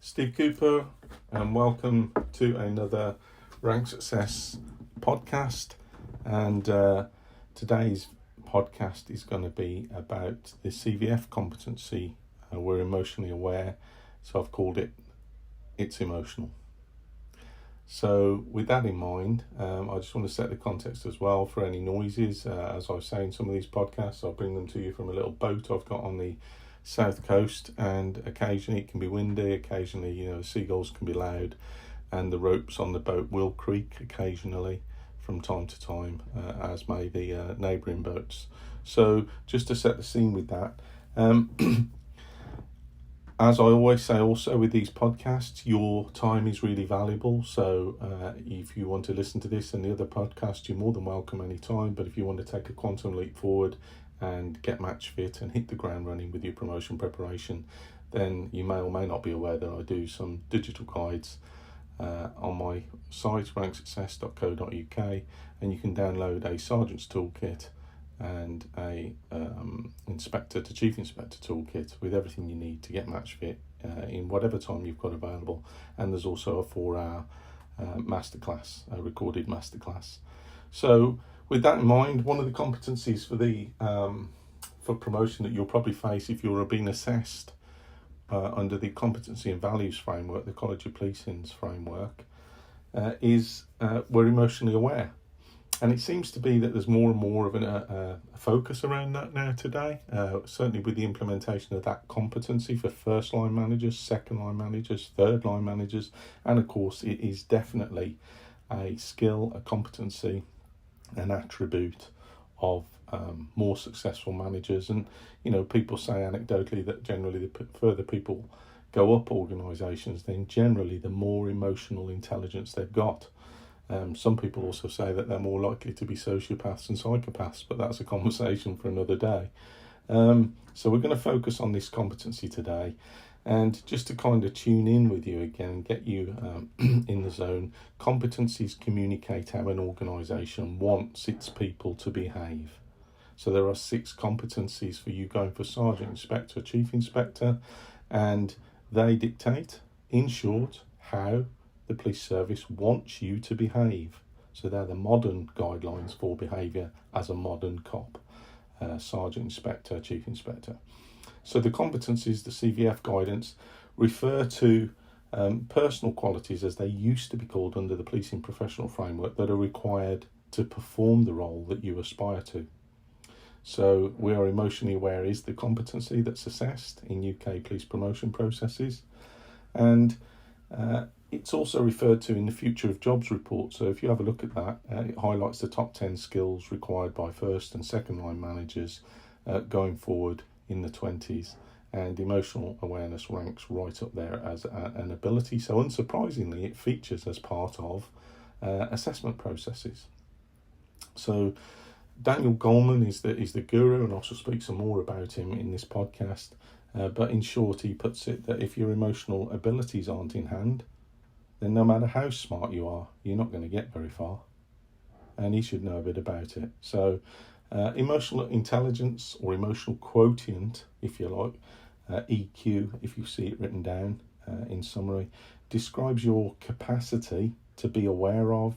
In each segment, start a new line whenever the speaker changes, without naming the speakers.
Steve Cooper, and welcome to another Rank Success podcast. And today's podcast is going to be about the CVF competency. We're emotionally aware, so I've called it It's Emotional. So with that in mind, I just want to set the context as well for any noises. As I say in some of these podcasts, I'll bring them to you from a little boat I've got on the south coast, and occasionally it can be windy, occasionally the seagulls can be loud, and the ropes on the boat will creak occasionally from time to time, as may the neighbouring boats. So just to set the scene with that, as I always say also with these podcasts, your time is really valuable. So if you want to listen to this and the other podcast, you're more than welcome anytime. But if you want to take a quantum leap forward and get match fit and hit the ground running with your promotion preparation, then you may or may not be aware that I do some digital guides on my site, ranksuccess.co.uk, and you can download a Sergeant's Toolkit and a Inspector to Chief Inspector Toolkit with everything you need to get match fit in whatever time you've got available. And there's also a 4-hour masterclass, a recorded masterclass. So with that in mind, one of the competencies for the for promotion that you'll probably face if you're being assessed under the Competency and Values framework, the College of Policing's framework, is we're emotionally aware. And it seems to be that there's more and more of a focus around that now today, certainly with the implementation of that competency for first-line managers, second-line managers, third-line managers, and of course it is definitely a skill, a competency, an attribute of more successful managers. And people say anecdotally that generally the further people go up organisations, then generally the more emotional intelligence they've got. Some people also say that they're more likely to be sociopaths and psychopaths, but that's a conversation for another day. So we're going to focus on this competency today. And just to kind of tune in with you again and get you in the zone, competencies communicate how an organisation wants its people to behave. So there are 6 competencies for you going for Sergeant, Inspector, Chief Inspector, and they dictate, in short, how the police service wants you to behave. So they're the modern guidelines for behaviour as a modern cop, Sergeant, Inspector, Chief Inspector. So the competencies, the CVF guidance, refer to personal qualities, as they used to be called under the policing professional framework, that are required to perform the role that you aspire to. So we are emotionally aware is the competency that's assessed in UK police promotion processes. And it's also referred to in the Future of Jobs report. So if you have a look at that, it highlights the top 10 skills required by first and second line managers going forward in the 20s, and emotional awareness ranks right up there as an ability. So unsurprisingly, it features as part of assessment processes. So Daniel Goleman is the guru, and I'll speak some more about him in this podcast. But in short, he puts it that if your emotional abilities aren't in hand, then no matter how smart you are, you're not going to get very far. And he should know a bit about it. So emotional intelligence, or emotional quotient, if you like, EQ, if you see it written down in summary, describes your capacity to be aware of,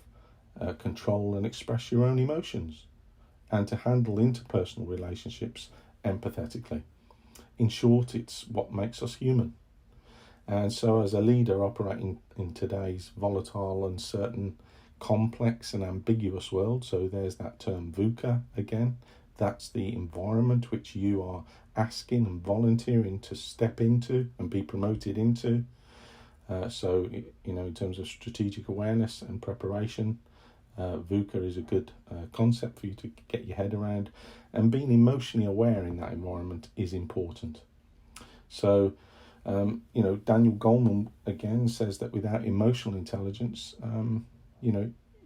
control and express your own emotions, and to handle interpersonal relationships empathetically. In short, it's what makes us human. And so as a leader operating in today's volatile, uncertain, complex and ambiguous world, so there's that term VUCA again, that's the environment which you are asking and volunteering to step into and be promoted into. So in terms of strategic awareness and preparation, VUCA is a good concept for you to get your head around, and being emotionally aware in that environment is important. So Daniel Goleman again says that without emotional intelligence,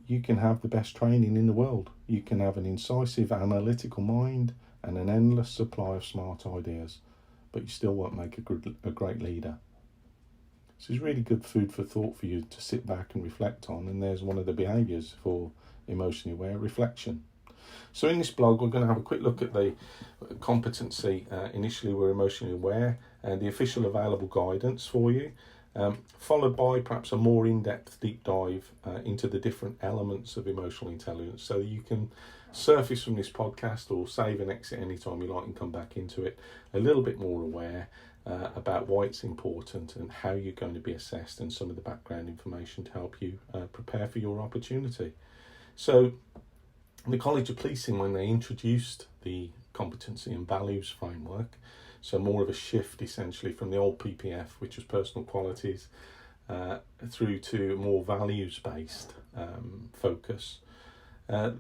you can have the best training in the world. You can have an incisive analytical mind and an endless supply of smart ideas, but you still won't make a great leader. So it's really good food for thought for you to sit back and reflect on, and there's one of the behaviours for emotionally aware: reflection. So in this blog, we're going to have a quick look at the competency. Initially, we're emotionally aware, and the official available guidance for you. followed by perhaps a more in-depth deep dive into the different elements of emotional intelligence, so that you can surface from this podcast or save and exit anytime you like and come back into it a little bit more aware about why it's important and how you're going to be assessed, and some of the background information to help you prepare for your opportunity. So the College of Policing, when they introduced the competency and values framework, so more of a shift essentially from the old PPF, which was personal qualities, through to more values-based focus,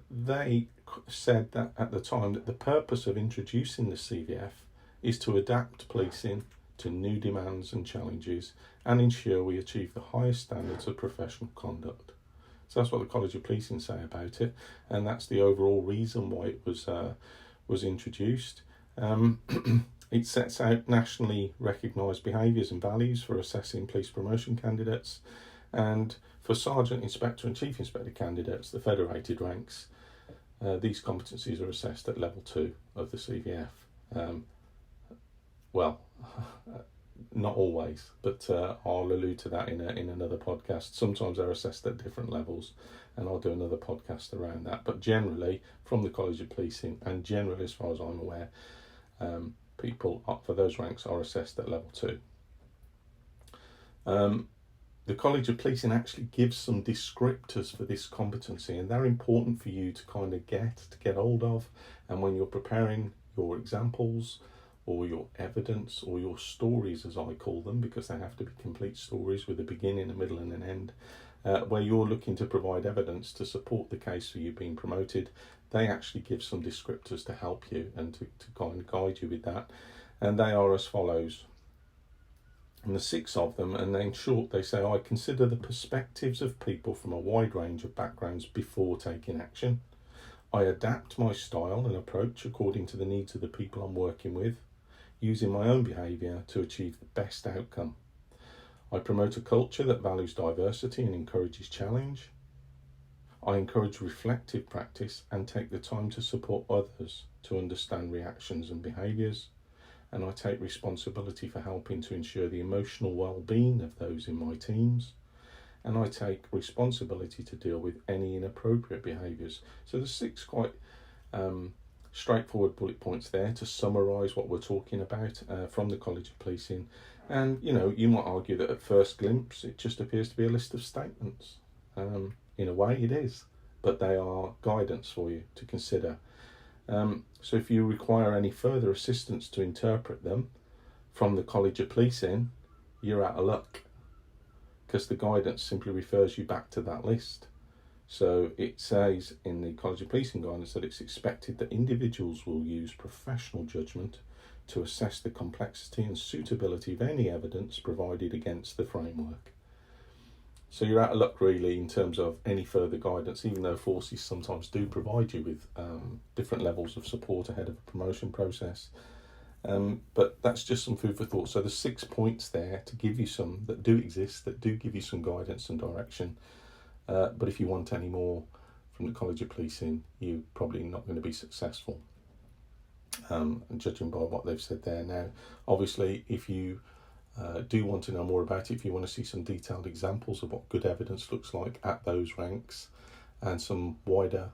they said that at the time that the purpose of introducing the CVF is to adapt policing to new demands and challenges and ensure we achieve the highest standards of professional conduct. So that's what the College of Policing say about it, and that's the overall reason why it was introduced. It sets out nationally recognised behaviours and values for assessing police promotion candidates, and for Sergeant, Inspector and Chief Inspector candidates, the federated ranks, these competencies are assessed at level 2 of the CVF. Not always, but I'll allude to that in another podcast. Sometimes they're assessed at different levels, and I'll do another podcast around that. But generally, from the College of Policing, and generally as far as I'm aware, people for those ranks are assessed at level 2. The College of Policing actually gives some descriptors for this competency, and they're important for you to kind of get hold of. And when you're preparing your examples or your evidence or your stories, as I call them, because they have to be complete stories with a beginning, a middle and an end, where you're looking to provide evidence to support the case for you being promoted, they actually give some descriptors to help you and to kind of guide you with that. And they are as follows. And the 6 of them, and in short, they say, I consider the perspectives of people from a wide range of backgrounds before taking action. I adapt my style and approach according to the needs of the people I'm working with, using my own behaviour to achieve the best outcome. I promote a culture that values diversity and encourages challenge. I encourage reflective practice and take the time to support others to understand reactions and behaviours. And I take responsibility for helping to ensure the emotional well-being of those in my teams. And I take responsibility to deal with any inappropriate behaviours. So there's 6 quite straightforward bullet points there to summarise what we're talking about from the College of Policing. And, you might argue that at first glimpse, it just appears to be a list of statements. In a way, it is, but they are guidance for you to consider. So if you require any further assistance to interpret them from the College of Policing, you're out of luck, because the guidance simply refers you back to that list. So it says in the College of Policing guidance that it's expected that individuals will use professional judgment to assess the complexity and suitability of any evidence provided against the framework. So you're out of luck really in terms of any further guidance, even though forces sometimes do provide you with different levels of support ahead of a promotion process. But that's just some food for thought. So there's 6 points there to give you some that do exist, that do give you some guidance and direction. But if you want any more from the College of Policing, you're probably not going to be successful, judging by what they've said there. Now, obviously, if you do want to know more about it, if you want to see some detailed examples of what good evidence looks like at those ranks and some wider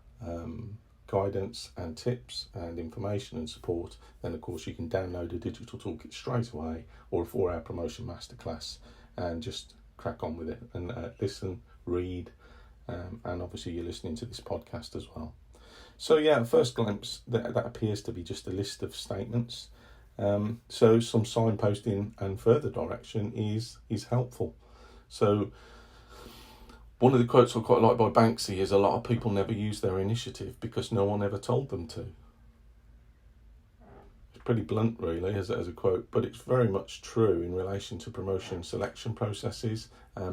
guidance and tips and information and support, then of course you can download a digital toolkit straight away, or a 4-hour promotion masterclass, and just crack on with it and listen, read, and obviously you're listening to this podcast as well. So yeah, at first glimpse, that appears to be just a list of statements. So some signposting and further direction is helpful. So one of the quotes I quite like by Banksy is, a lot of people never use their initiative because no one ever told them to. It's pretty blunt really as a quote, but it's very much true in relation to promotion selection processes.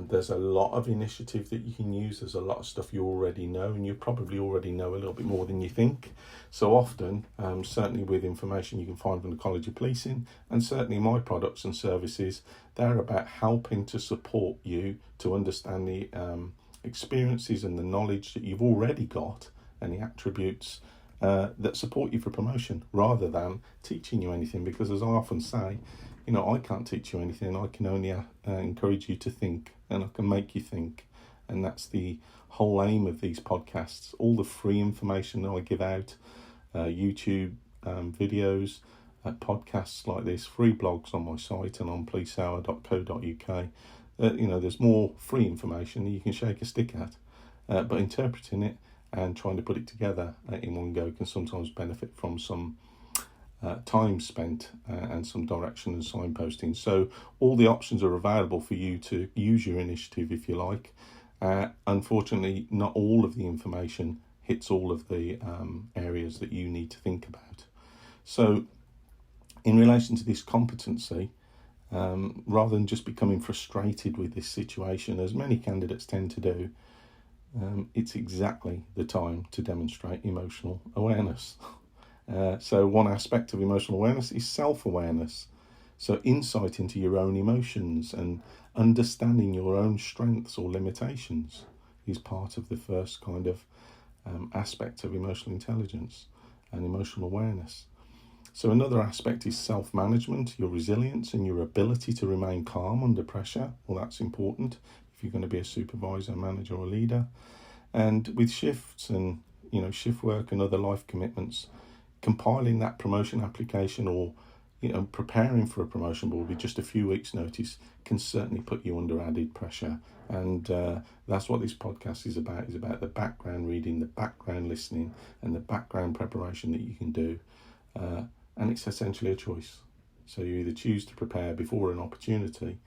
There's a lot of initiative that you can use. There's a lot of stuff you already know, and you probably already know a little bit more than you think. So often, certainly with information you can find from the College of Policing, and certainly my products and services, they're about helping to support you to understand the experiences and the knowledge that you've already got and the attributes that support you for promotion, rather than teaching you anything. Because as I often say, I can't teach you anything. I can only encourage you to think, and I can make you think. And that's the whole aim of these podcasts. All the free information that I give out, YouTube videos, podcasts like this, free blogs on my site and on policehour.co.uk. There's more free information that you can shake a stick at, but interpreting it and trying to put it together in one go can sometimes benefit from some time spent and some direction and signposting. So all the options are available for you to use your initiative if you like. Unfortunately, not all of the information hits all of the areas that you need to think about. So in relation to this competency, rather than just becoming frustrated with this situation, as many candidates tend to do, it's exactly the time to demonstrate emotional awareness. So one aspect of emotional awareness is self-awareness. So insight into your own emotions and understanding your own strengths or limitations is part of the first kind of aspect of emotional intelligence and emotional awareness. So another aspect is self-management, your resilience and your ability to remain calm under pressure. Well, that's important if you're going to be a supervisor, manager or leader. And with shifts and shift work and other life commitments, compiling that promotion application or preparing for a promotion board with just a few weeks' notice can certainly put you under added pressure. And that's what this podcast is about the background reading, the background listening, and the background preparation that you can do. And it's essentially a choice. So you either choose to prepare before an opportunity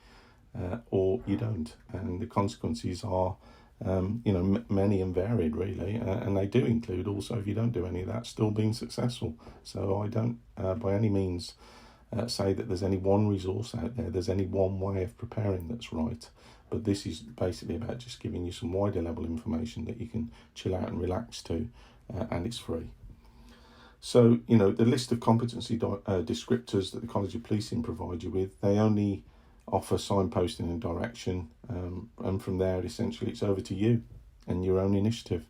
or you don't. And the consequences are many and varied, really, and they do include also, if you don't do any of that, still being successful. So I don't by any means say that there's any one resource out there's any one way of preparing that's right, but this is basically about just giving you some wider level information that you can chill out and relax to, and it's free. So the list of competency descriptors that the College of Policing provide you with, they only offer signposting and direction, and from there essentially it's over to you and your own initiative.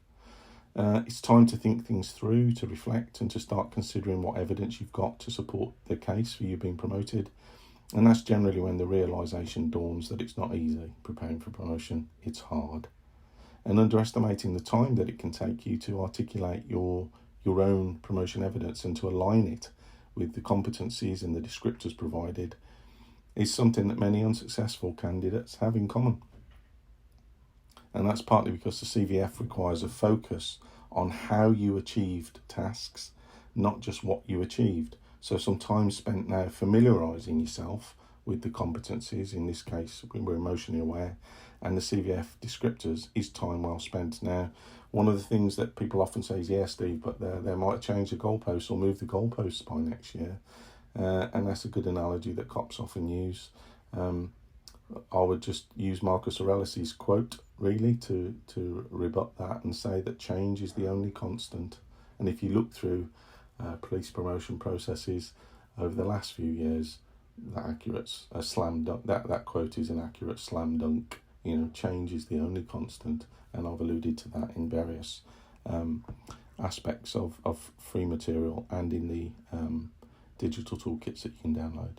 It's time to think things through, to reflect and to start considering what evidence you've got to support the case for you being promoted. And that's generally when the realisation dawns that it's not easy preparing for promotion, it's hard. And underestimating the time that it can take you to articulate your own promotion evidence and to align it with the competencies and the descriptors provided is something that many unsuccessful candidates have in common. And that's partly because the CVF requires a focus on how you achieved tasks, not just what you achieved. So some time spent now familiarising yourself with the competencies, in this case we're emotionally aware, and the CVF descriptors is time well spent. Now, one of the things that people often say is, yeah, Steve, but they might change the goalposts or move the goalposts by next year. And that's a good analogy that cops often use. I would just use Marcus Aurelius' quote, really, to rebut that and say that change is the only constant. And if you look through police promotion processes over the last few years, that quote is an accurate slam dunk. Change is the only constant, and I've alluded to that in various aspects of free material and in the digital toolkits that you can download.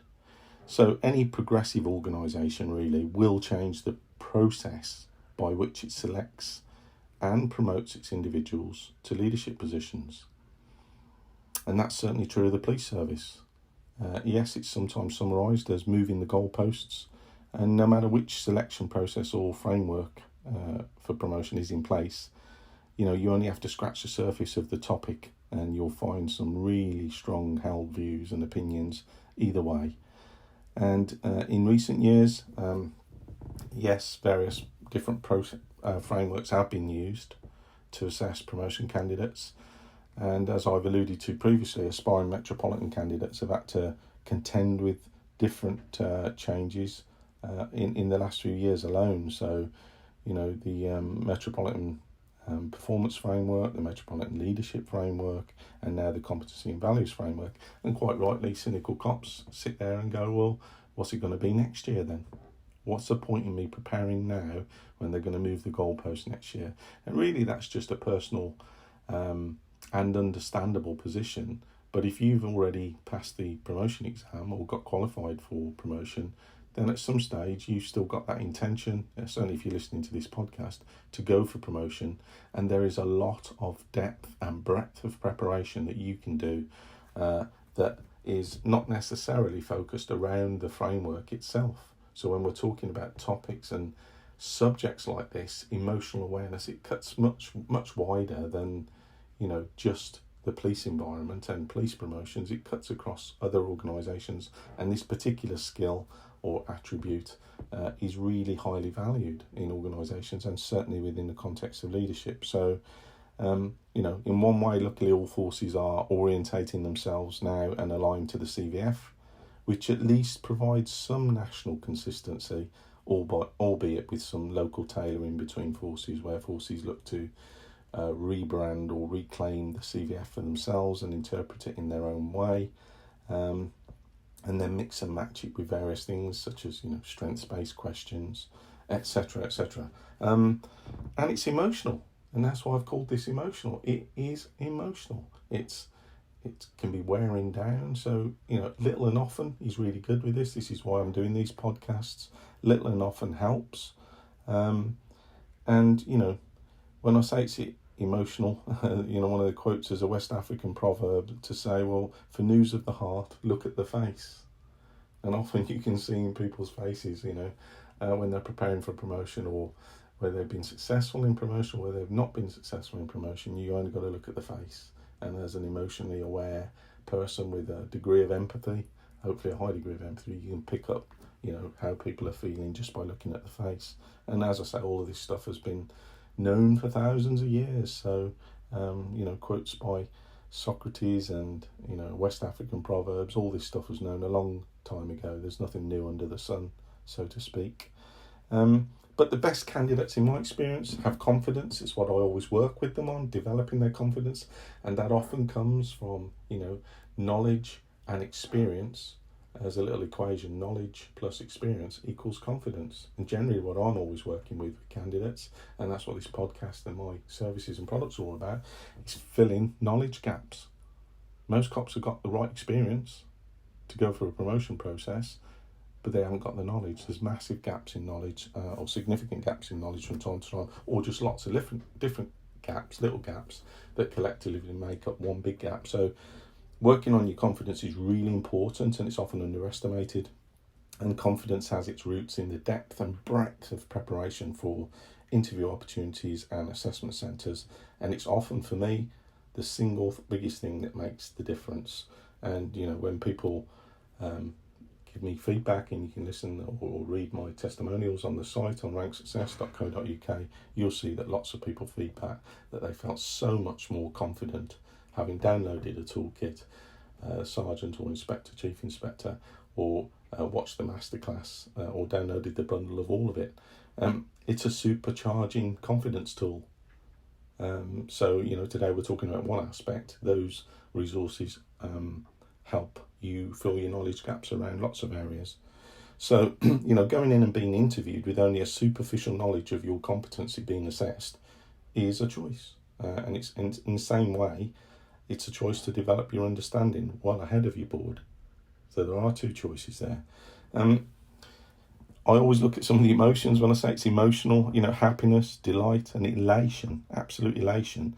So any progressive organisation really will change the process by which it selects and promotes its individuals to leadership positions. And that's certainly true of the police service. Yes, it's sometimes summarised as moving the goalposts, and no matter which selection process or framework for promotion is in place, you only have to scratch the surface of the topic and you'll find some really strong held views and opinions either way. And in recent years, yes, various different frameworks have been used to assess promotion candidates. And as I've alluded to previously, aspiring metropolitan candidates have had to contend with different changes in the last few years alone. So, the Metropolitan Performance Framework, the Metropolitan Leadership Framework, and now the Competency and Values Framework. And quite rightly, cynical cops sit there and go, well, what's it going to be next year then? What's the point in me preparing now when they're going to move the goalpost next year? And really, that's just a personal and understandable position But if you've already passed the promotion exam or got qualified for promotion, then at some stage you've still got that intention, certainly if you're listening to this podcast, to go for promotion. And there is a lot of depth and breadth of preparation that you can do that is not necessarily focused around the framework itself. So when we're talking about topics and subjects like this, emotional awareness, it cuts much wider than, just the police environment and police promotions. It cuts across other organisations, and this particular skill or attribute is really highly valued in organisations, and certainly within the context of leadership. So, in one way, luckily all forces are orientating themselves now and aligned to the CVF, which at least provides some national consistency, albeit with some local tailoring between forces, where forces look to rebrand or reclaim the CVF for themselves and interpret it in their own way. And then mix and match it with various things such as, strengths-based questions, etc., etc. And it's emotional, and that's why I've called this emotional. It is emotional. It can be wearing down. So, little and often is really good with this. This is why I'm doing these podcasts. Little and often helps. And, when I say it's emotional, one of the quotes is a West African proverb to say, well, for news of the heart, look at the face. And often you can see in people's faces, when they're preparing for promotion, or where they've been successful in promotion, or where they've not been successful in promotion, you only got to look at the face. And as an emotionally aware person with a degree of empathy, hopefully a high degree of empathy, you can pick up, how people are feeling just by looking at the face. And as I say, all of this stuff has been known for thousands of years. So, quotes by Socrates and, West African proverbs, all this stuff was known a long time ago. There's nothing new under the sun, so to speak. But the best candidates, in my experience, have confidence. It's what I always work with them on, developing their confidence. And that often comes from, knowledge and experience. As a little equation, knowledge plus experience equals confidence. And generally what I'm always working with candidates, and that's what this podcast and my services and products are all about, is filling knowledge gaps. Most cops have got the right experience to go through a promotion process, but they haven't got the knowledge. There's massive gaps in knowledge, or significant gaps in knowledge from time to time, or just lots of different gaps, little gaps, that collectively make up one big gap. So working on your confidence is really important, and it's often underestimated. And confidence has its roots in the depth and breadth of preparation for interview opportunities and assessment centres. And it's often, for me, the single biggest thing that makes the difference. And, when people give me feedback, and you can listen or read my testimonials on the site on ranksuccess.co.uk, you'll see that lots of people feedback that they felt so much more confident having downloaded a toolkit, sergeant or inspector, chief inspector, or watched the masterclass, or downloaded the bundle of all of it. It's a supercharging confidence tool. So, today we're talking about one aspect. Those resources help you fill your knowledge gaps around lots of areas. So, going in and being interviewed with only a superficial knowledge of your competency being assessed is a choice. And it's in the same way, it's a choice to develop your understanding well ahead of your board. So there are two choices there. I always look at some of the emotions when I say it's emotional. Happiness, delight, and elation, absolute elation,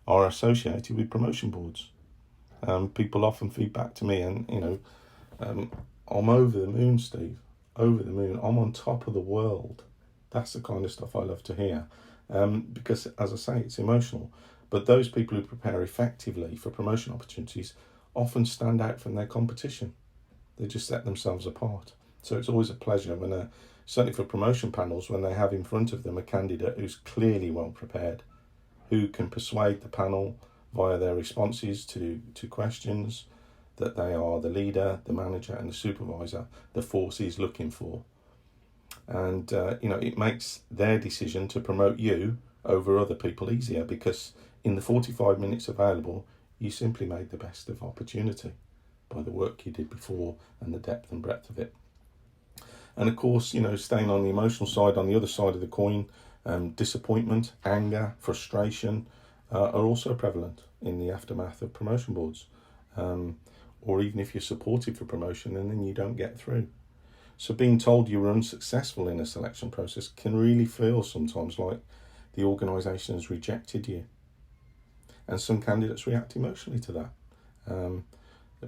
are associated with promotion boards. People often feed back to me, and I'm over the moon, Steve. Over the moon. I'm on top of the world. That's the kind of stuff I love to hear. Because, as I say, it's emotional. But those people who prepare effectively for promotion opportunities often stand out from their competition. They just set themselves apart. So it's always a pleasure when, certainly for promotion panels, when they have in front of them a candidate who's clearly well prepared, who can persuade the panel via their responses to questions that they are the leader, the manager and the supervisor the force is looking for. And, it makes their decision to promote you over other people easier, because in the 45 minutes available, you simply made the best of opportunity by the work you did before and the depth and breadth of it. And of course, staying on the emotional side, on the other side of the coin, disappointment, anger, frustration are also prevalent in the aftermath of promotion boards. or even if you're supported for promotion and then you don't get through. So being told you were unsuccessful in a selection process can really feel sometimes like the organisation has rejected you. And some candidates react emotionally to that.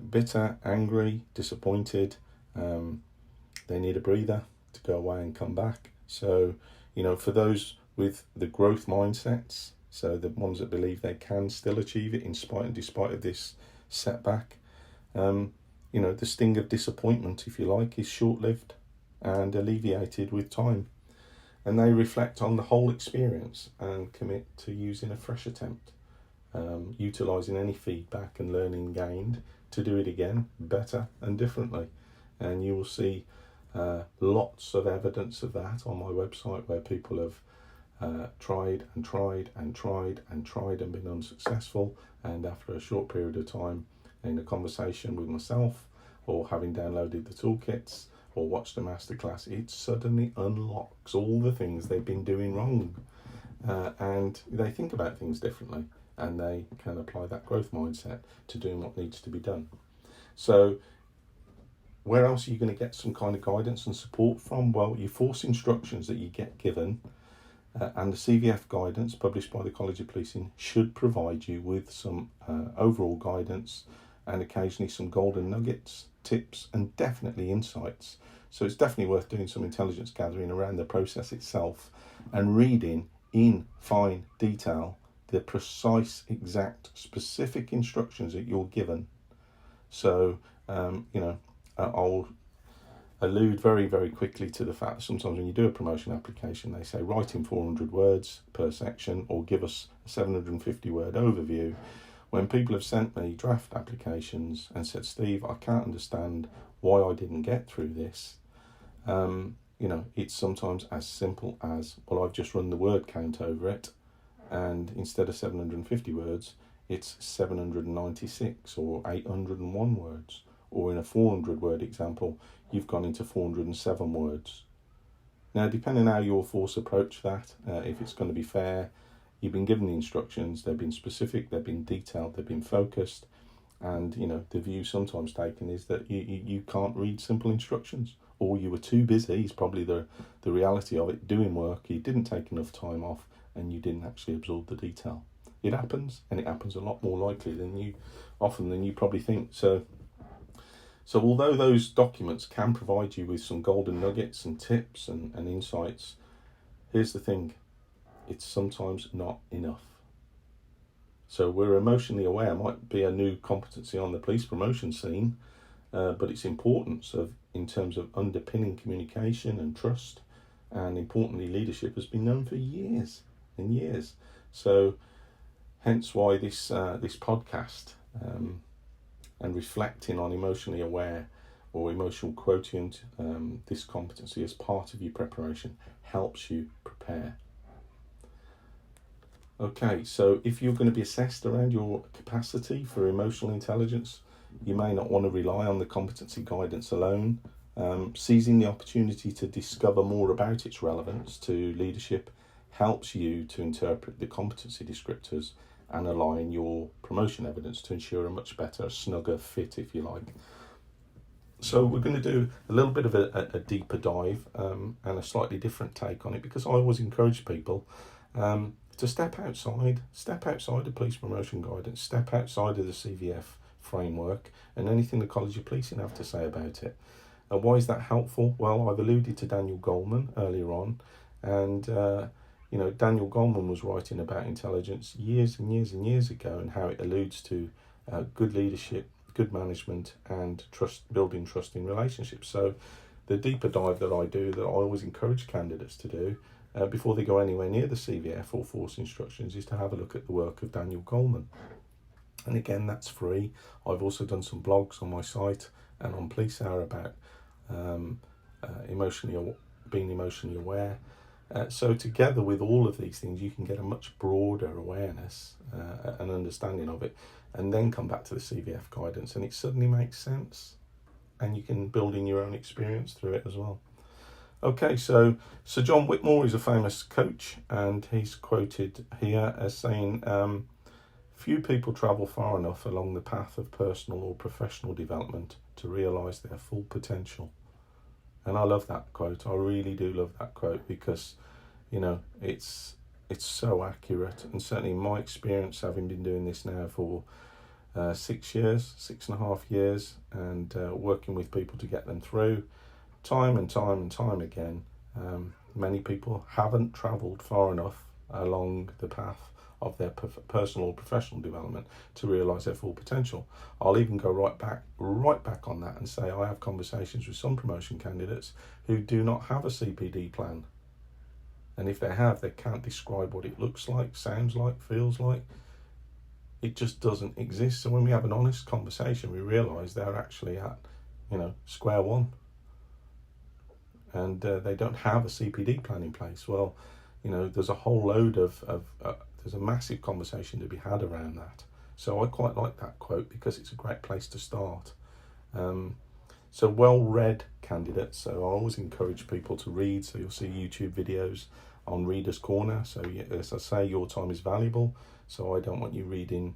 Bitter, angry, disappointed. They need a breather to go away and come back. So, for those with the growth mindsets, so the ones that believe they can still achieve it in spite and despite of this setback, the sting of disappointment, if you like, is short-lived and alleviated with time. And they reflect on the whole experience and commit to using a fresh attempt, utilising any feedback and learning gained to do it again better and differently. And you will see lots of evidence of that on my website, where people have tried and been unsuccessful, and after a short period of time in a conversation with myself, or having downloaded the toolkits or watched a masterclass, it suddenly unlocks all the things they've been doing wrong, and they think about things differently, and they can apply that growth mindset to doing what needs to be done. So where else are you going to get some kind of guidance and support from? Well, your force instructions that you get given and the CVF guidance published by the College of Policing should provide you with some overall guidance and occasionally some golden nuggets, tips, and definitely insights. So it's definitely worth doing some intelligence gathering around the process itself and reading in fine detail the precise, exact, specific instructions that you're given. So, I'll allude very, very quickly to the fact that sometimes when you do a promotion application, they say write in 400 words per section or give us a 750 word overview. When people have sent me draft applications and said, Steve, I can't understand why I didn't get through this, it's sometimes as simple as, well, I've just run the word count over it, and instead of 750 words, it's 796 or 801 words. Or in a 400 word example, you've gone into 407 words. Now, depending on how your force approach that, if it's going to be fair, you've been given the instructions, they've been specific, they've been detailed, they've been focused, and the view sometimes taken is that you can't read simple instructions, or you were too busy, is probably the reality of it, doing work, you didn't take enough time off, and you didn't actually absorb the detail. It happens, and it happens a lot more likely than you probably think. So although those documents can provide you with some golden nuggets and tips and insights, here's the thing, it's sometimes not enough. So we're emotionally aware might be a new competency on the police promotion scene, but its importance in terms of underpinning communication and trust, and importantly leadership, has been known for years and years. So hence why this podcast and reflecting on emotionally aware or emotional quotient, this competency as part of your preparation helps you prepare. Okay, so if you're going to be assessed around your capacity for emotional intelligence, you may not want to rely on the competency guidance alone. Seizing the opportunity to discover more about its relevance to leadership helps you to interpret the competency descriptors and align your promotion evidence to ensure a much better, snugger fit, if you like. So we're going to do a little bit of a deeper dive and a slightly different take on it, because I always encourage people to step outside of police promotion guidance, step outside of the CVF framework and anything the College of Policing have to say about it. Why is that helpful? Well, I've alluded to Daniel Goleman earlier on, and Daniel Goleman was writing about intelligence years and years and years ago, and how it alludes to good leadership, good management, and building trust in relationships. So the deeper dive that I do, that I always encourage candidates to do before they go anywhere near the CVF or force instructions, is to have a look at the work of Daniel Goleman. And again, that's free. I've also done some blogs on my site and on Police Hour about being emotionally aware. So together with all of these things, you can get a much broader awareness and understanding of it, and then come back to the CVF guidance, and it suddenly makes sense, and you can build in your own experience through it as well. Okay, so Sir John Whitmore is a famous coach, and he's quoted here as saying, Few people travel far enough along the path of personal or professional development to realise their full potential. And I love that quote. I really do love that quote because, it's so accurate. And certainly in my experience, having been doing this now for 6.5 years, and working with people to get them through, time and time again, many people haven't travelled far enough along the path of their personal or professional development to realise their full potential. I'll even go right back on that and say I have conversations with some promotion candidates who do not have a CPD plan. And if they have, they can't describe what it looks like, sounds like, feels like. It just doesn't exist. So when we have an honest conversation, we realise they're actually at, square one. And they don't have a CPD plan in place. Well, there's a whole load there's a massive conversation to be had around that. So I quite like that quote because it's a great place to start. So well-read candidates. So I always encourage people to read. So you'll see YouTube videos on Reader's Corner. So as I say, your time is valuable. So I don't want you reading,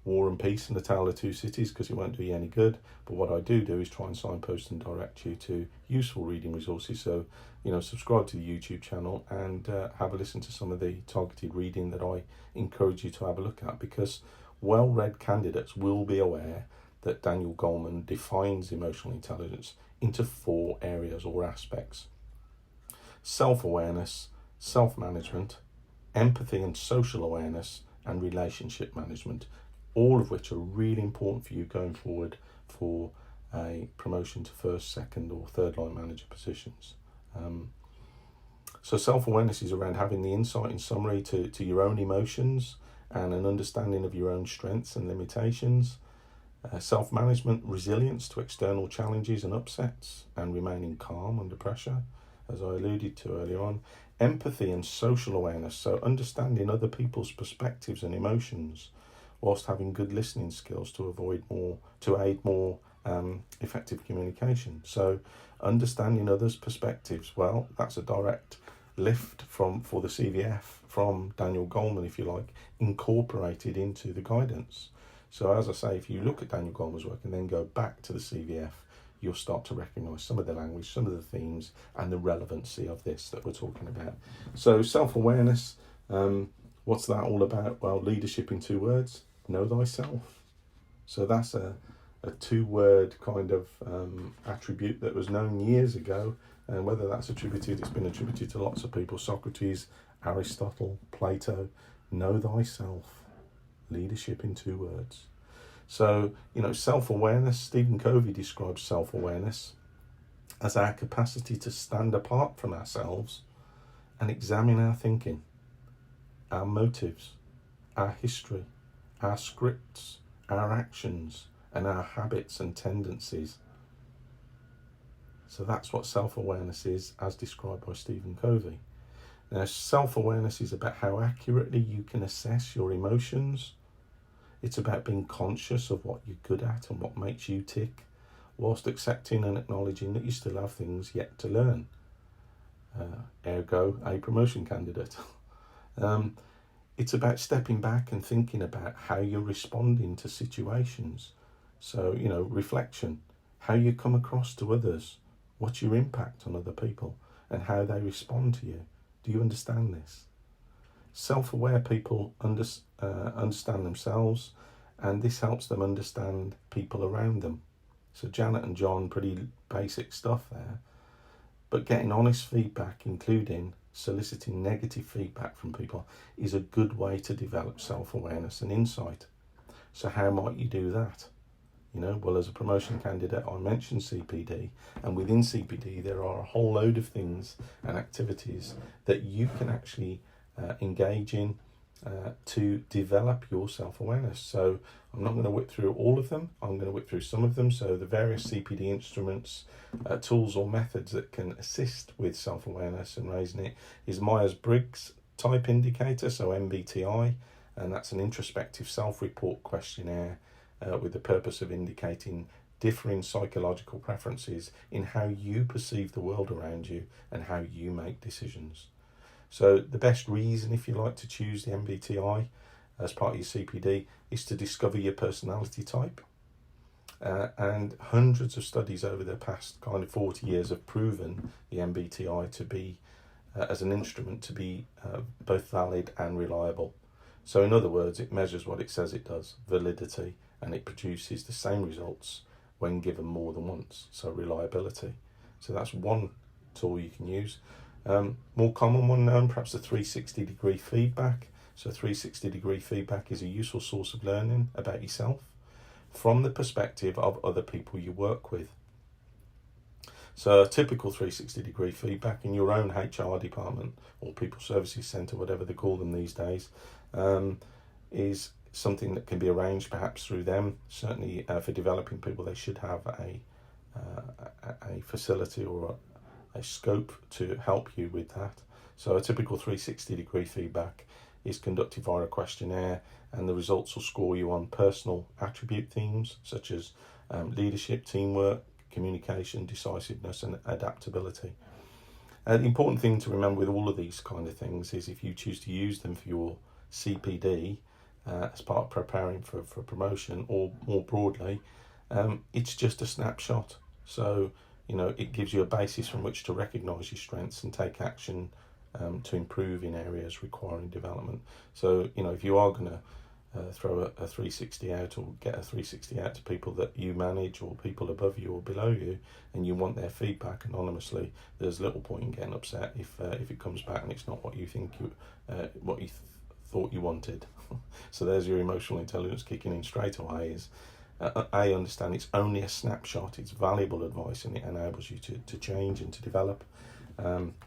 War and Peace and the Tale of Two Cities, because it won't do you any good. But what I do is try and signpost and direct you to useful reading resources. So, subscribe to the YouTube channel and have a listen to some of the targeted reading that I encourage you to have a look at, because well-read candidates will be aware that Daniel Goleman defines emotional intelligence into 4 areas or aspects: self-awareness, self-management, empathy and social awareness, and relationship management, all of which are really important for you going forward for a promotion to first, second or third line manager positions. So self-awareness is around having the insight in summary to your own emotions and an understanding of your own strengths and limitations. Self-management, resilience to external challenges and upsets and remaining calm under pressure, as I alluded to earlier on. Empathy and social awareness, so understanding other people's perspectives and emotions whilst having good listening skills to aid more effective communication. So understanding others' perspectives, well, that's a direct lift for the CVF from Daniel Goleman, if you like, incorporated into the guidance. So as I say, if you look at Daniel Goleman's work and then go back to the CVF, you'll start to recognise some of the language, some of the themes, and the relevancy of this that we're talking about. So self-awareness, what's that all about? Well, leadership in 2 words: know thyself. So that's a 2-word kind of attribute that was known years ago, and whether that's it's been attributed to lots of people: Socrates, Aristotle, Plato. Know thyself, leadership in 2 words. So, self-awareness, Stephen Covey describes self-awareness as our capacity to stand apart from ourselves and examine our thinking, our motives, our history, our scripts, our actions, and our habits and tendencies. So that's what self-awareness is, as described by Stephen Covey. Now, self-awareness is about how accurately you can assess your emotions. It's about being conscious of what you're good at and what makes you tick, whilst accepting and acknowledging that you still have things yet to learn. Ergo, a promotion candidate. It's about stepping back and thinking about how you're responding to situations. So, reflection, how you come across to others, what's your impact on other people, and how they respond to you. Do you understand this? Self-aware people understand themselves, and this helps them understand people around them. So Janet and John, pretty basic stuff there, but getting honest feedback, including soliciting negative feedback from people, is a good way to develop self-awareness and insight. So how might you do that? Well, as a promotion candidate, I mentioned CPD, and within CPD there are a whole load of things and activities that you can actually engage in to develop your self-awareness. So I'm not going to whip through all of them. I'm going to whip through some of them. So the various CPD instruments, tools or methods that can assist with self-awareness and raising it is Myers-Briggs Type Indicator, so MBTI, and that's an introspective self-report questionnaire with the purpose of indicating differing psychological preferences in how you perceive the world around you and how you make decisions. So the best reason, if you like, to choose the MBTI as part of your CPD is to discover your personality type. And hundreds of studies over the past kind of 40 years have proven the MBTI to be, as an instrument, to be both valid and reliable. So in other words, it measures what it says it does, validity, and it produces the same results when given more than once, so reliability. So that's one tool you can use. More common one known, perhaps the 360-degree feedback. So 360-degree feedback is a useful source of learning about yourself from the perspective of other people you work with. So a typical 360-degree feedback in your own HR department or People Services Centre, whatever they call them these days, is something that can be arranged perhaps through them. Certainly for developing people, they should have a facility or a scope to help you with that. So a typical 360-degree feedback is conducted via a questionnaire, and the results will score you on personal attribute themes such as leadership, teamwork, communication, decisiveness, and adaptability. The important thing to remember with all of these kind of things is if you choose to use them for your CPD as part of preparing for promotion, or more broadly, it's just a snapshot. So, it gives you a basis from which to recognise your strengths and take action to improve in areas requiring development. So, if you are going to throw a 360 out or get a 360 out to people that you manage or people above you or below you, and you want their feedback anonymously, there's little point in getting upset if it comes back and it's not what you think thought you wanted. So there's your emotional intelligence kicking in straight away. Is understand it's only a snapshot, it's valuable advice, and it enables you to change and to develop.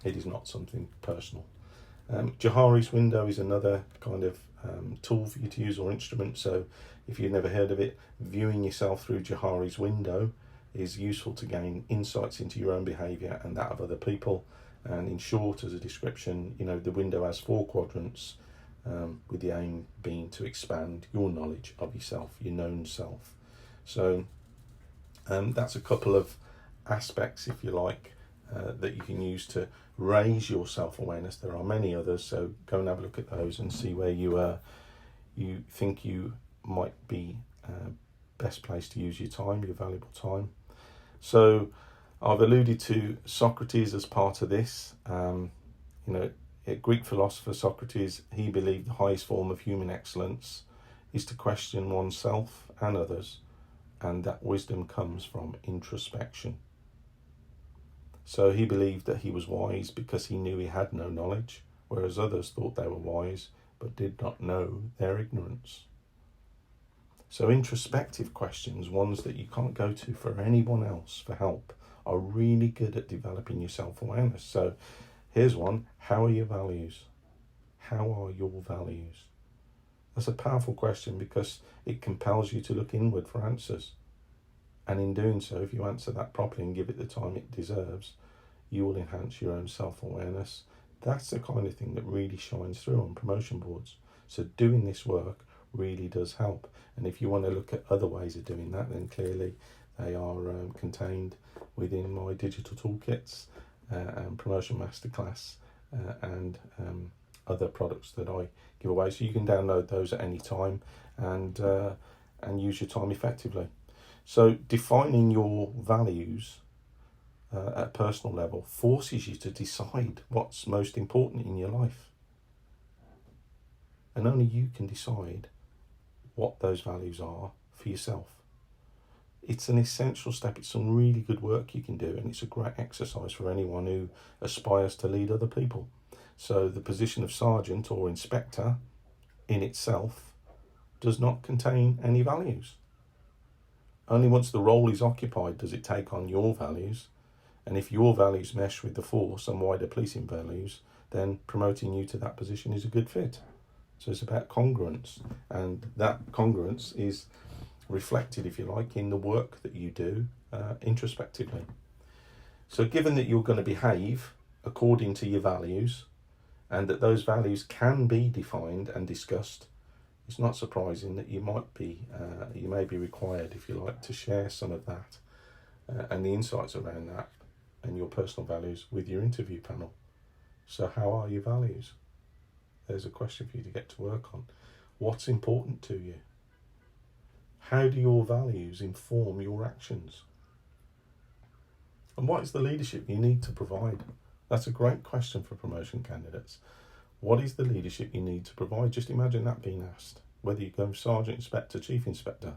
It is not something personal. Johari's window is another kind of tool for you to use, or instrument. So if you've never heard of it, viewing yourself through Johari's window is useful to gain insights into your own behaviour and that of other people. And in short, as a description, the window has 4 quadrants, with the aim being to expand your knowledge of yourself, your known self. So that's a couple of aspects, if you like, that you can use to raise your self-awareness. There are many others, so go and have a look at those and see where you think you might be best placed to use your time, your valuable time. So I've alluded to Socrates as part of this. A Greek philosopher, Socrates, he believed the highest form of human excellence is to question oneself and others, and that wisdom comes from introspection. So he believed that he was wise because he knew he had no knowledge, whereas others thought they were wise but did not know their ignorance. So introspective questions, ones that you can't go to for anyone else for help, are really good at developing your self-awareness. So here's one: how are your values? How are your values? That's a powerful question because it compels you to look inward for answers. And in doing so, if you answer that properly and give it the time it deserves, you will enhance your own self-awareness. That's the kind of thing that really shines through on promotion boards. So doing this work really does help. And if you want to look at other ways of doing that, then clearly they are contained within my digital toolkits and promotion masterclass and other products that I give away. So you can download those at any time and use your time effectively. So defining your values at a personal level forces you to decide what's most important in your life. And only you can decide what those values are for yourself. It's an essential step. It's some really good work you can do, and it's a great exercise for anyone who aspires to lead other people. So the position of sergeant or inspector in itself does not contain any values. Only once the role is occupied does it take on your values. And if your values mesh with the force and wider policing values, then promoting you to that position is a good fit. So it's about congruence, and that congruence is reflected, if you like, in the work that you do introspectively. So given that you're going to behave according to your values, and that those values can be defined and discussed, it's not surprising that you may be required, if you like, to share some of that and the insights around that and your personal values with your interview panel. So how are your values? There's a question for you to get to work on. What's important to you? How do your values inform your actions? And what is the leadership you need to provide? That's a great question for promotion candidates. What is the leadership you need to provide? Just imagine that being asked. Whether you go sergeant, inspector, chief inspector,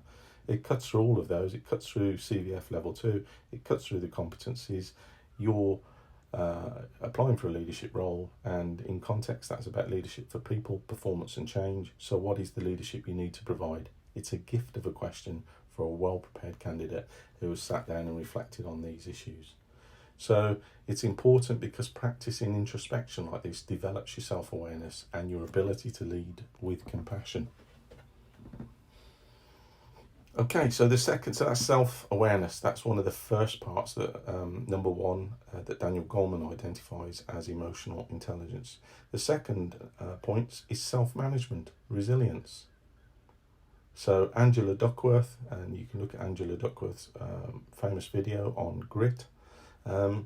it cuts through all of those. It cuts through CVF level 2. It cuts through the competencies. You're applying for a leadership role, and in context, that's about leadership for people, performance, and change. So, what is the leadership you need to provide? It's a gift of a question for a well-prepared candidate who has sat down and reflected on these issues. So it's important because practicing introspection like this develops your self-awareness and your ability to lead with compassion. Okay, so that's self-awareness. That's one of the first parts that, number one, that Daniel Goleman identifies as emotional intelligence. The second point is self-management, resilience. So Angela Duckworth, and you can look at Angela Duckworth's famous video on grit.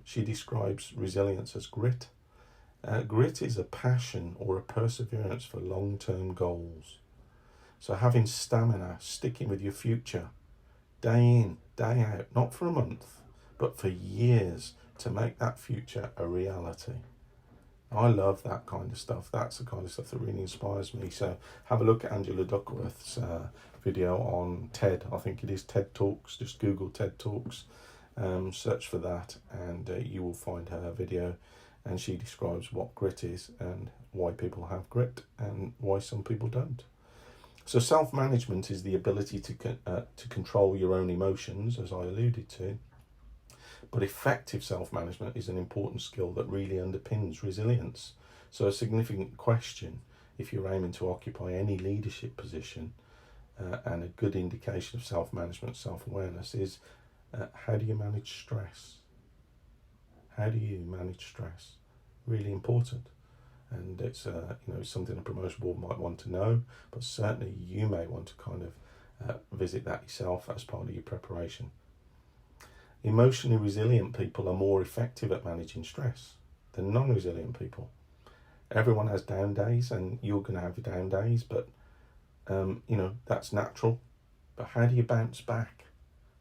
She describes resilience as grit. Grit is a passion or a perseverance for long-term goals. So having stamina, sticking with your future, day in, day out, not for a month, but for years, to make that future a reality. I love that kind of stuff. That's the kind of stuff that really inspires me. So have a look at Angela Duckworth's video on TED. I think it is TED Talks. Just Google TED Talks. Search for that, and you will find her video, and she describes what grit is and why people have grit and why some people don't. So self-management is the ability to control your own emotions, as I alluded to, but effective self-management is an important skill that really underpins resilience. So a significant question, if you're aiming to occupy any leadership position, and a good indication of self-management, self-awareness is how do you manage stress? How do you manage stress? Really important. And it's something a promotion board might want to know, but certainly you may want to kind of visit that yourself as part of your preparation. Emotionally resilient people are more effective at managing stress than non-resilient people. Everyone has down days, and you're going to have down days, but that's natural. But how do you bounce back?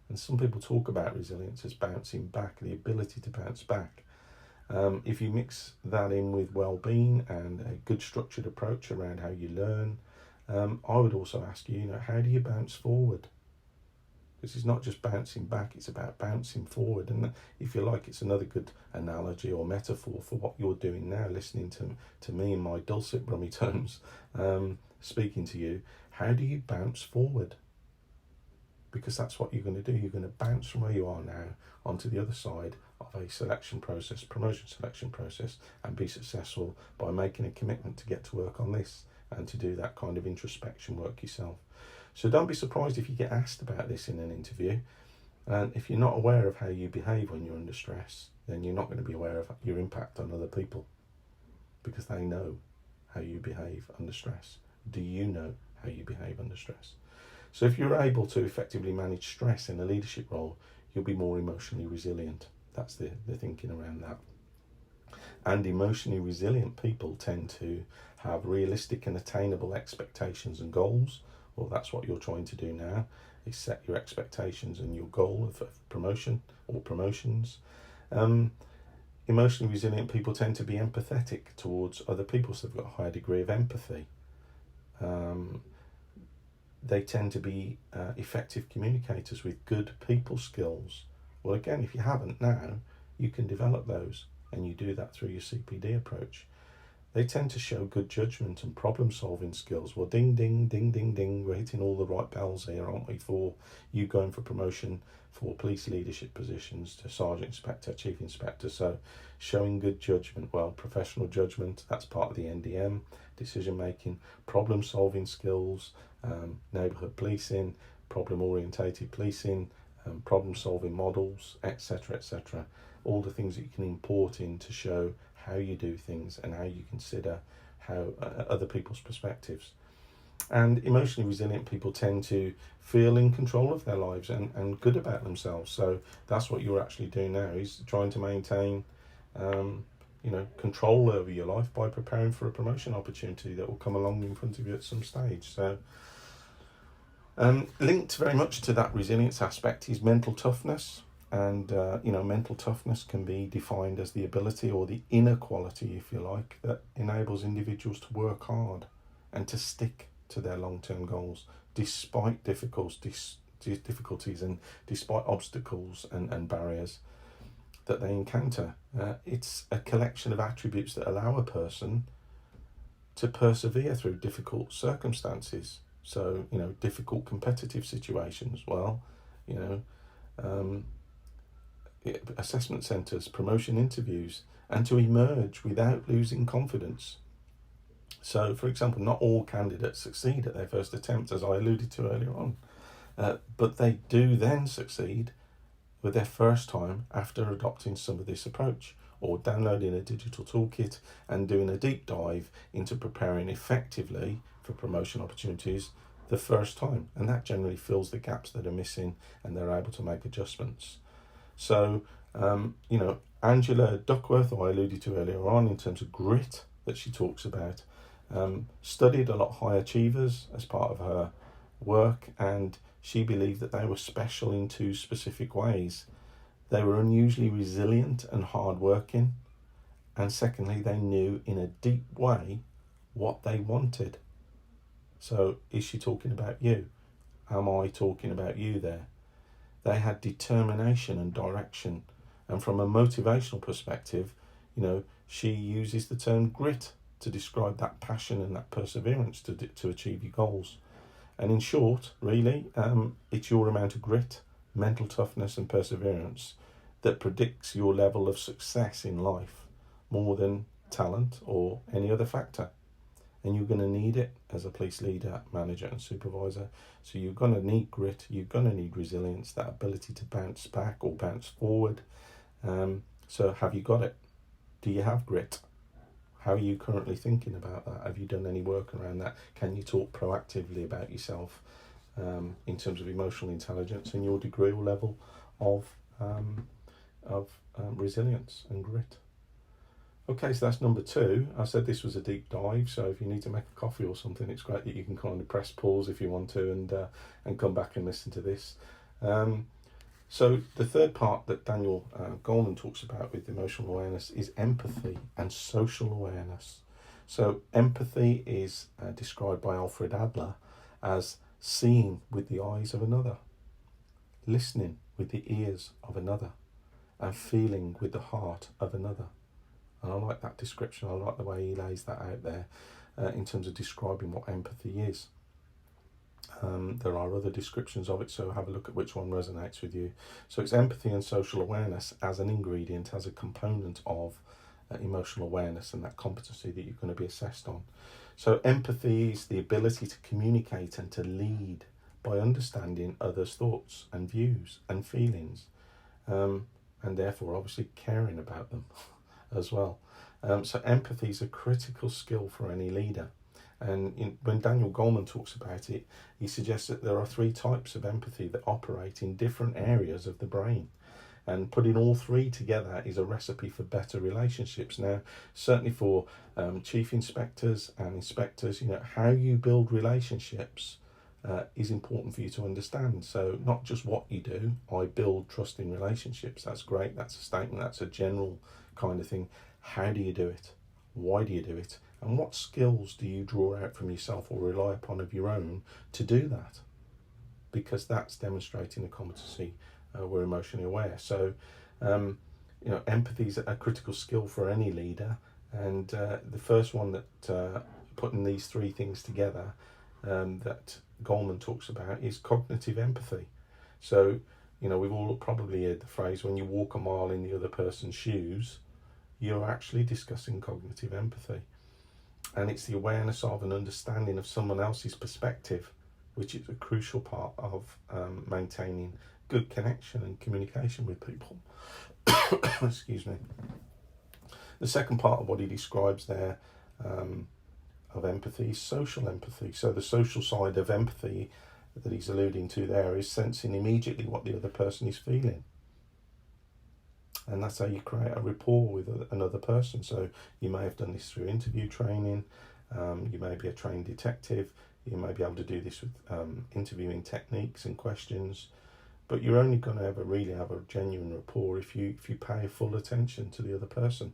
And some people talk about resilience as bouncing back, the ability to bounce back. If you mix that in with well-being and a good structured approach around how you learn, I would also ask you, how do you bounce forward? This is not just bouncing back, it's about bouncing forward. And if you like, it's another good analogy or metaphor for what you're doing now, listening to me in my dulcet brummy tones, speaking to you. How do you bounce forward? Because that's what you're going to do. You're going to bounce from where you are now onto the other side of a selection process, promotion selection process, and be successful by making a commitment to get to work on this and to do that kind of introspection work yourself. So don't be surprised if you get asked about this in an interview. And if you're not aware of how you behave when you're under stress, then you're not going to be aware of your impact on other people, because they know how you behave under stress. Do you know how you behave under stress? So if you're able to effectively manage stress in a leadership role, you'll be more emotionally resilient. That's the thinking around that. And emotionally resilient people tend to have realistic and attainable expectations and goals. Well, that's what you're trying to do now, is set your expectations and your goal of promotion or promotions. Emotionally resilient people tend to be empathetic towards other people, so they've got a higher degree of empathy. They tend to be effective communicators with good people skills. Well, again, if you haven't now, you can develop those, and you do that through your CPD approach. They tend to show good judgment and problem-solving skills. Well, ding, ding, ding, ding, ding, we're hitting all the right bells here, aren't we, for you going for promotion for police leadership positions to sergeant inspector, chief inspector. So showing good judgment, well, professional judgment, that's part of the NDM, decision-making, problem-solving skills, neighbourhood policing, problem-orientated policing, problem-solving models, etc., etc. All the things that you can import in to show how you do things and how you consider how other people's perspectives. And emotionally resilient people tend to feel in control of their lives and good about themselves. So that's what you're actually doing now, is trying to maintain control over your life by preparing for a promotion opportunity that will come along in front of you at some stage. So linked very much to that resilience aspect is mental toughness. And, mental toughness can be defined as the ability or the inner quality, if you like, that enables individuals to work hard and to stick to their long-term goals despite difficulties and despite obstacles and barriers that they encounter. It's a collection of attributes that allow a person to persevere through difficult circumstances. So, difficult competitive situations. Well, assessment centres, promotion interviews, and to emerge without losing confidence. So, for example, not all candidates succeed at their first attempt, as I alluded to earlier on, but they do then succeed with their first time after adopting some of this approach, or downloading a digital toolkit and doing a deep dive into preparing effectively for promotion opportunities the first time. And that generally fills the gaps that are missing, and they're able to make adjustments. So, Angela Duckworth, who I alluded to earlier on in terms of grit that she talks about, studied a lot of high achievers as part of her work, and she believed that they were special in two specific ways. They were unusually resilient and hardworking, and secondly, they knew in a deep way what they wanted. So, is she talking about you? Am I talking about you there? They had determination and direction. And from a motivational perspective, she uses the term grit to describe that passion and that perseverance to achieve your goals. And in short, really, it's your amount of grit, mental toughness and perseverance that predicts your level of success in life more than talent or any other factor. And you're going to need it as a police leader, manager and supervisor. So you're going to need grit, you're going to need resilience, that ability to bounce back or bounce forward. So have you got it? Do you have grit? How are you currently thinking about that? Have you done any work around that? Can you talk proactively about yourself in terms of emotional intelligence and your degree or level of resilience and grit? Okay, so that's number 2. I said this was a deep dive, so if you need to make a coffee or something, it's great that you can kind of press pause if you want to and come back and listen to this. So the third part that Daniel Goleman talks about with emotional awareness is empathy and social awareness. So empathy is described by Alfred Adler as seeing with the eyes of another, listening with the ears of another, and feeling with the heart of another. And I like that description. I like the way he lays that out there in terms of describing what empathy is. There are other descriptions of it, so have a look at which one resonates with you. So it's empathy and social awareness as an ingredient, as a component of emotional awareness and that competency that you're going to be assessed on. So empathy is the ability to communicate and to lead by understanding others' thoughts and views and feelings, and therefore obviously caring about them as well. So empathy is a critical skill for any leader. And when Daniel Goleman talks about it, he suggests that there are 3 types of empathy that operate in different areas of the brain. And putting all 3 together is a recipe for better relationships. Now, certainly for chief inspectors and inspectors, how you build relationships is important for you to understand. So not just what you do, I build trusting relationships. That's great. That's a statement. That's a general kind of thing. How do you do it? Why do you do it? And what skills do you draw out from yourself or rely upon of your own to do that? Because that's demonstrating the competency we're emotionally aware. So, empathy is a critical skill for any leader. And the first one that putting these 3 things together that Goleman talks about is cognitive empathy. So, we've all probably heard the phrase, when you walk a mile in the other person's shoes, you're actually discussing cognitive empathy. And it's the awareness of and understanding of someone else's perspective, which is a crucial part of maintaining good connection and communication with people. Excuse me. The second part of what he describes there of empathy is social empathy. So the social side of empathy that he's alluding to there is sensing immediately what the other person is feeling. And that's how you create a rapport with another person. So you may have done this through interview training. You may be a trained detective. You may be able to do this with interviewing techniques and questions. But you're only going to ever really have a genuine rapport if you pay full attention to the other person.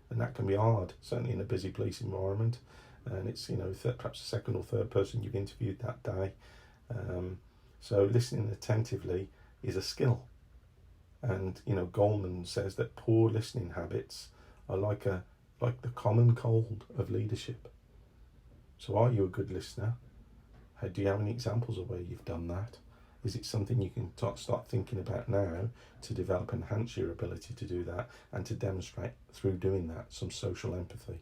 And that can be hard, certainly in a busy police environment. And it's, perhaps the second or third person you've interviewed that day. So listening attentively is a skill. And, Goleman says that poor listening habits are like the common cold of leadership. So are you a good listener? Do you have any examples of where you've done that? Is it something you can start thinking about now to develop, enhance your ability to do that and to demonstrate through doing that some social empathy?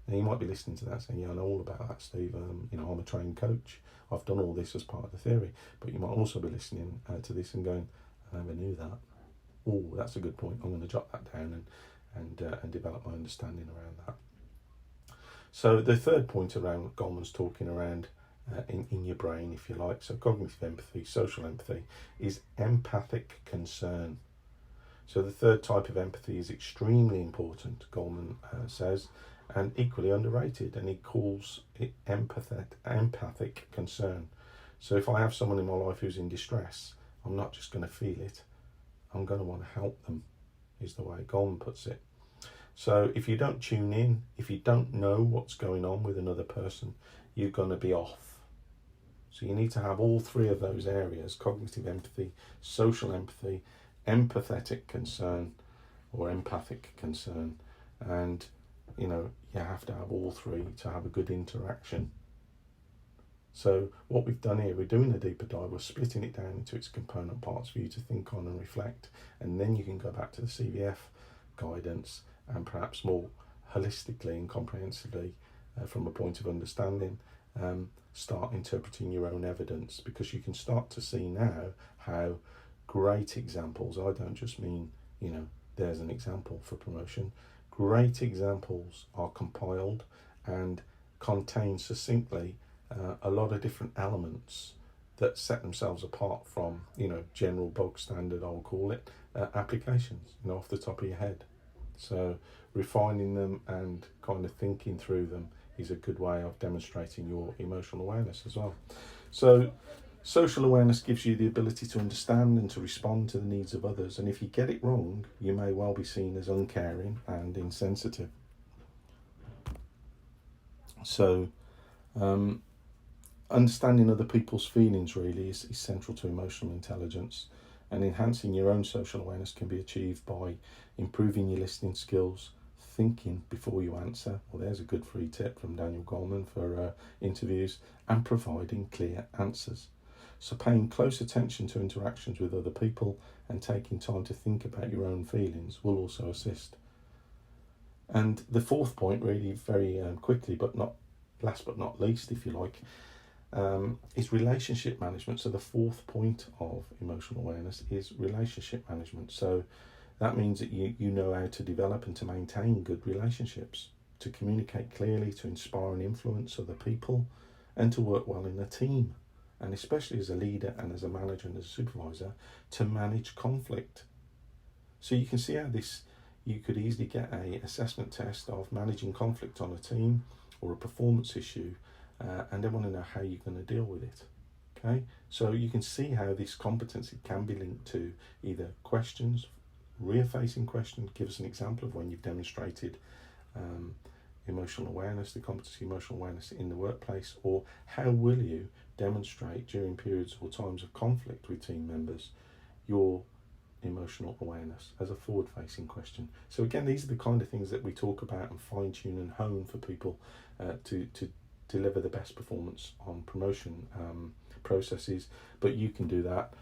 Now you might be listening to that saying, yeah, I know all about that, Steve. I'm a trained coach. I've done all this as part of the theory. But you might also be listening to this and going, I never knew that. Oh, that's a good point. I'm going to jot that down and develop my understanding around that. So the third point around Goleman's talking around in your brain, if you like, so cognitive empathy, social empathy, is empathic concern. So the third type of empathy is extremely important, Goleman says, and equally underrated, and he calls it empathic concern. So if I have someone in my life who's in distress, I'm not just going to feel it, I'm going to want to help them, is the way Goleman puts it. So if you don't tune in, if you don't know what's going on with another person, you're going to be off. So you need to have all three of those areas: cognitive empathy, social empathy, empathetic concern or empathic concern. And, you have to have all three to have a good interaction. So what we've done here, we're doing a deeper dive, we're splitting it down into its component parts for you to think on and reflect, and then you can go back to the CVF guidance and perhaps more holistically and comprehensively from a point of understanding, start interpreting your own evidence, because you can start to see now how great examples, I don't just mean, there's an example for promotion, great examples are compiled and contain succinctly a lot of different elements that set themselves apart from, general bog standard, I'll call it, applications, off the top of your head. So refining them and kind of thinking through them is a good way of demonstrating your emotional awareness as well. So social awareness gives you the ability to understand and to respond to the needs of others. And if you get it wrong, you may well be seen as uncaring and insensitive. So understanding other people's feelings really is central to emotional intelligence, and enhancing your own social awareness can be achieved by improving your listening skills, thinking before you answer. Well, there's a good free tip from Daniel Goleman for interviews, and providing clear answers. So paying close attention to interactions with other people and taking time to think about your own feelings will also assist. And the fourth point, really very quickly, but not last but not least, if you like, is relationship management. So the fourth point of emotional awareness is relationship management. So that means that you know how to develop and to maintain good relationships, to communicate clearly, to inspire and influence other people, and to work well in a team, and especially as a leader and as a manager and as a supervisor, to manage conflict. So you can see how you could easily get an assessment test of managing conflict on a team or a performance issue, and they want to know how you're going to deal with it. Okay, so you can see how this competency can be linked to either questions, rear-facing questions. Give us an example of when you've demonstrated emotional awareness, the competency emotional awareness in the workplace, or how will you demonstrate during periods or times of conflict with team members your emotional awareness as a forward-facing question. So again, these are the kind of things that we talk about and fine-tune and hone for people to deliver the best performance on promotion processes. But you can do that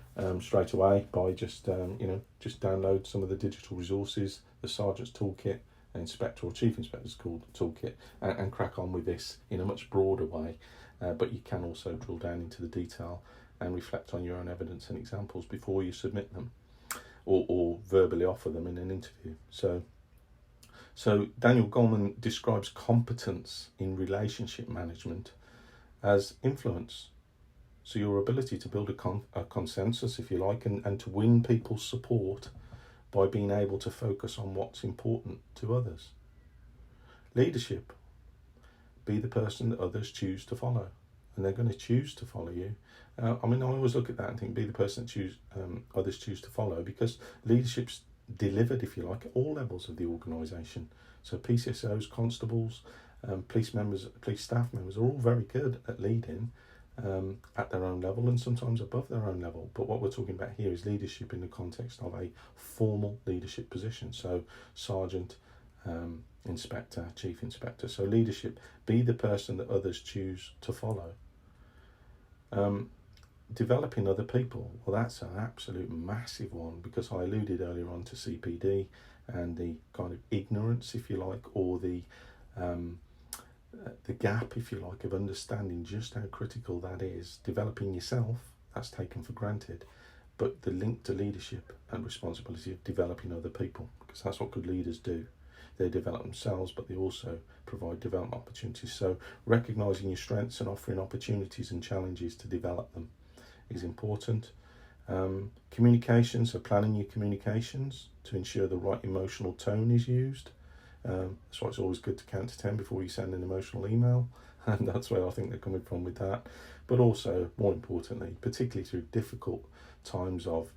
straight away by just download some of the digital resources, the Sergeant's Toolkit, Inspector or Chief Inspector's Toolkit, and crack on with this in a much broader way. But you can also drill down into the detail and reflect on your own evidence and examples before you submit them, or verbally offer them in an interview. So Daniel Goleman describes competence in relationship management as influence. So your ability to build a consensus, if you like, and to win people's support by being able to focus on what's important to others. Leadership, be the person that others choose to follow, and they're going to choose to follow you. I always look at that and think, be the person that others choose to follow, because leadership's delivered, if you like, at all levels of the organisation. So PCSOs, constables, police staff members are all very good at leading at their own level, and sometimes above their own level. But what we're talking about here is leadership in the context of a formal leadership position. So sergeant, inspector, chief inspector. So leadership, be the person that others choose to follow. Developing other people, well, that's an absolute massive one, because I alluded earlier on to CPD and the kind of ignorance, if you like, or the gap, if you like, of understanding just how critical that is. Developing yourself, that's taken for granted, but the link to leadership and responsibility of developing other people, because that's what good leaders do. They develop themselves, but they also provide development opportunities. So recognising your strengths and offering opportunities and challenges to develop them is important. Communication, so planning your communications to ensure the right emotional tone is used. That's why it's always good to count to 10 before you send an emotional email, and that's where I think they're coming from with that. But also, more importantly, particularly through difficult times of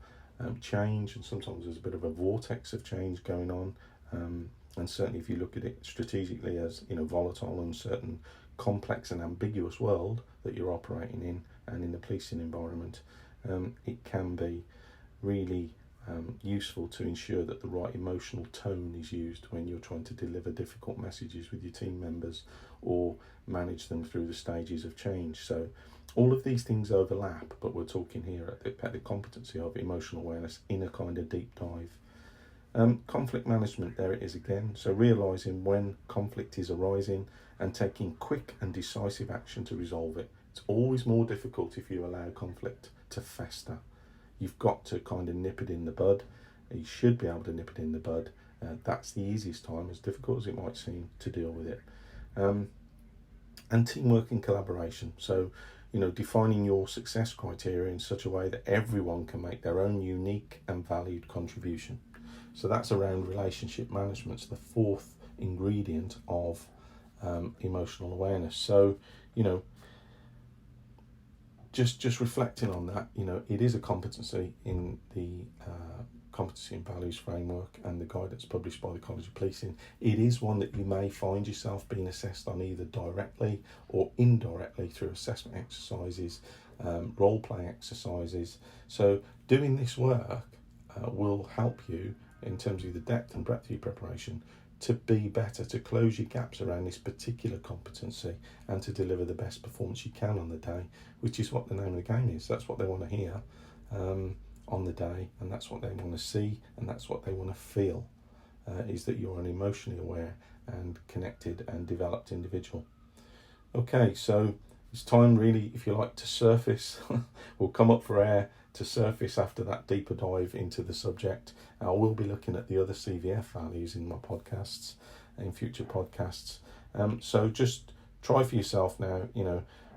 change, and sometimes there's a bit of a vortex of change going on, and certainly if you look at it strategically as, volatile, uncertain, complex and ambiguous world that you're operating in, and in the policing environment, it can be really useful to ensure that the right emotional tone is used when you're trying to deliver difficult messages with your team members or manage them through the stages of change. So all of these things overlap, but we're talking here at the competency of emotional awareness in a kind of deep dive. Conflict management, there it is again. So realising when conflict is arising and taking quick and decisive action to resolve it. It's always more difficult if you allow conflict to fester. You've got to kind of nip it in the bud. You should be able to nip it in the bud. That's the easiest time, as difficult as it might seem, to deal with it. And teamwork and collaboration. So, defining your success criteria in such a way that everyone can make their own unique and valued contribution. So that's around relationship management. It's the fourth ingredient of emotional awareness. So, just reflecting on that, it is a competency in the Competency and Values Framework and the guidance published by the College of Policing. It is one that you may find yourself being assessed on either directly or indirectly through assessment exercises, role-play exercises. So doing this work will help you in terms of the depth and breadth of your preparation to be better, to close your gaps around this particular competency and to deliver the best performance you can on the day, which is what the name of the game is. That's what they want to hear on the day, and that's what they want to see, and that's what they want to feel, is that you're an emotionally aware and connected and developed individual. Okay, so it's time really, if you like, to surface. We'll come up for air to surface after that deeper dive into the subject. I will be looking at the other CVF values in my podcasts, in future podcasts. So just try for yourself now,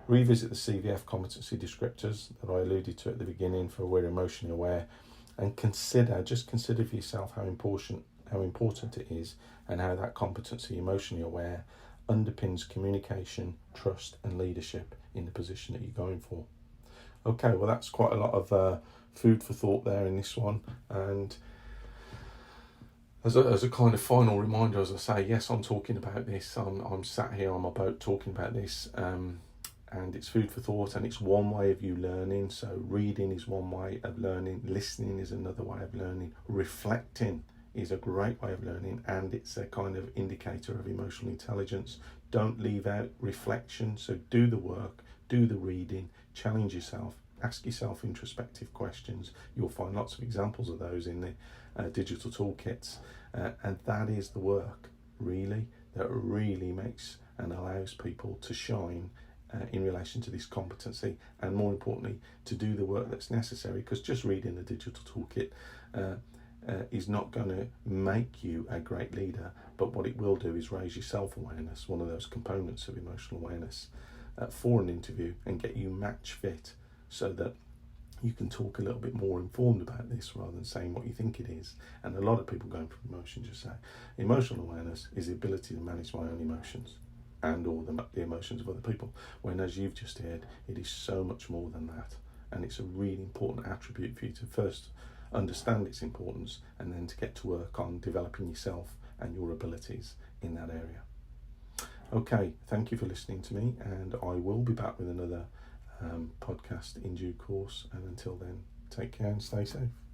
revisit the CVF competency descriptors that I alluded to at the beginning for we're emotionally aware, and consider for yourself how important it is, and how that competency, emotionally aware, underpins communication, trust and leadership in the position that you're going for. Okay, well that's quite a lot of food for thought there in this one, and as a kind of final reminder, as I say, yes, I'm talking about this, I'm sat here on my boat talking about this, and it's food for thought, and it's one way of you learning. So reading is one way of learning, listening is another way of learning, reflecting is a great way of learning, and it's a kind of indicator of emotional intelligence. Don't leave out reflection, so do the work, do the reading, challenge yourself, ask yourself introspective questions. You'll find lots of examples of those in the digital toolkits, and that is the work really that really makes and allows people to shine in relation to this competency, and more importantly to do the work that's necessary, because just reading the digital toolkit is not going to make you a great leader, but what it will do is raise your self-awareness, one of those components of emotional awareness, for an interview, and get you match fit, so that you can talk a little bit more informed about this rather than saying what you think it is. And a lot of people going for emotion just say, emotional awareness is the ability to manage my own emotions and or the emotions of other people. When, as you've just heard, it is so much more than that. And it's a really important attribute for you to first understand its importance and then to get to work on developing yourself and your abilities in that area. Okay, thank you for listening to me, and I will be back with another podcast in due course. And until then, take care and stay safe.